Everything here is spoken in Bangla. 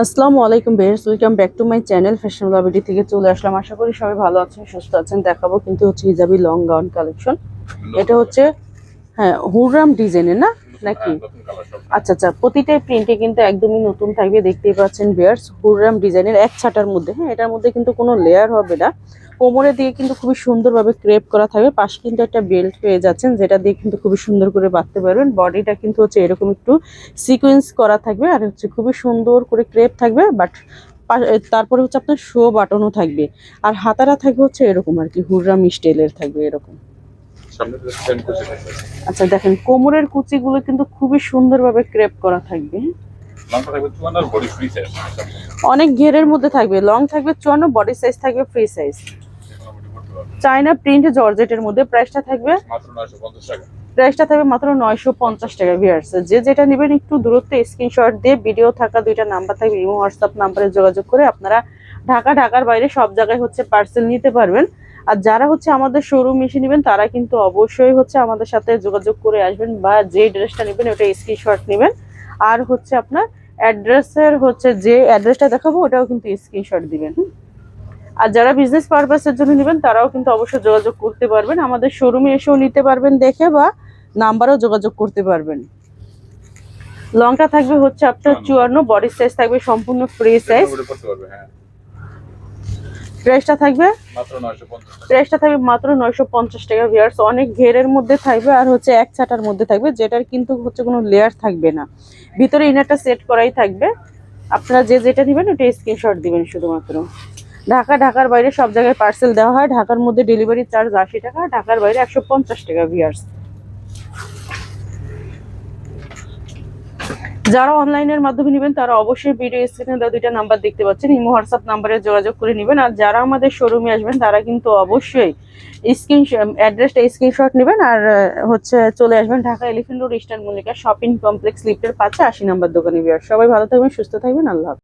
আসসালামু আলাইকুম বেয়ার্স, welcome back to my channel fashion লাভিটি থেকে চলে আসলাম। আশা করি সবাই ভালো আছেন, সুস্থ আছেন। দেখাবো কিন্তু হচ্ছে হিজাবি লং গাউন কালেকশন। এটা হচ্ছে হ্যাঁ হুররাম ডিজাইনের না নাকি? আচ্ছা আচ্ছা, প্রতিটাই প্রিন্টে কিন্তু একদমই নতুন থাকবে। দেখতেই পাচ্ছেন বেয়ার্স, হুররাম ডিজাইনের এক ছাটার মধ্যে। হ্যাঁ, এটার মধ্যে কিন্তু কোনো লেয়ার হবে না। কোমরের দিকে কিন্তু খুবই সুন্দরভাবে ক্রেপ করা থাকবে। পাশে কিন্তু একটা বেল্ট পেয়ে যাচ্ছেন, যেটা দিয়ে কিন্তু খুবই সুন্দর করে বাঁধতে পারবেন। বডিটা কিন্তু হচ্ছে এরকম একটু সিকোয়েন্স করা থাকবে, আর হচ্ছে খুবই সুন্দর করে ক্রেপ থাকবে। বাট তারপরে হচ্ছে আপনার শো বাটনও থাকবে। আর হাতারা থাকবে হচ্ছে এরকম আর কি, হুররাম স্টাইলের থাকবে এরকম। আচ্ছা দেখেন, কোমরের কুচিগুলো কিন্তু খুবই সুন্দরভাবে ক্রেপ করা থাকবে। অনেক ঘেরের মধ্যে থাকবে, লং থাকবে 54, বডি সাইজ থাকবে ফ্রি সাইজ। চায়না প্রিন্ট জর্জেটের মধ্যে প্রাইসটা থাকবে মাত্র 950 টাকা। ভিউয়ার্স, যে যেটা নেবেন একটু দূরত্ব স্ক্রিনশট দিয়ে ভিডিও থাকা দুইটা নাম্বার থাকবে, ইমো হোয়াটসঅ্যাপ নাম্বারে যোগাযোগ করে আপনারা ঢাকার বাইরে সব জায়গায় হচ্ছে পার্সেল নিতে পারবেন। আর যারা হচ্ছে আমাদের শোরুম এসে নেবেন তারা কিন্তু অবশ্যই হচ্ছে আমাদের সাথে যোগাযোগ করে আসবেন, বা যে ড্রেসটা নেবেন ওটা স্ক্রিনশট নেবেন। আর হচ্ছে আপনার অ্যাড্রেসের হচ্ছে যে অ্যাড্রেসটা দেখাবো ওটাও কিন্তু স্ক্রিনশট দিবেন। আর যারা বিজনেস পারপাসের জন্য নেবেন তারাও কিন্তু অবশ্যই যোগাযোগ করতে পারবেন, আমাদের শোরুমে এসেও নিতে পারবেন দেখে, বা নাম্বারও যোগাযোগ করতে পারবেন। লংটা থাকবে হচ্ছে আপনার 54, বডি সাইজ থাকবে সম্পূর্ণ ফ্রি সাইজ। প্রাইসটা থাকবে মাত্র 950 টাকা। ভিউয়ার্স, অনেক ঘেরের মধ্যে থাকবে আর হচ্ছে এক ছাটার মধ্যে থাকবে, যেটার কিন্তু হচ্ছে কোনো লেয়ার থাকবে না। ভিতরে ইনারটা সেট করাই থাকবে। আপনারা যে যেটা নেবেন ওটা স্ক্রিনশট দিবেন শুধুমাত্র। ঢাকার বাইরে সব জায়গায় পার্সেল দেওয়া হয়। ঢাকার মধ্যে ডেলিভারি চার্জ 80 টাকা, ঢাকার বাইরে 150 টাকা। ভিউয়ার্স, যারা অনলাইনের মাধ্যমে নেবেন তারা অবশ্যই ভিডিও স্ক্রিনে দেওয়া দুইটা নাম্বার দেখতে পাচ্ছেন, ইমো হোয়াটসঅ্যাপ নাম্বারে যোগাযোগ করে নেবেন। আর যারা আমাদের শোরুমে আসবেন তারা কিন্তু অবশ্যই অ্যাড্রেসটা স্ক্রিনশট নেবেন, আর হচ্ছে চলে আসবেন Dhaka elephant road eastern Mallika shopping complex লিফটের 5 80 নাম্বার দোকানে। ভিউয়ার্স, সবাই ভালো থাকবেন, সুস্থ থাকবেন, আল্লাহ হাফেজ।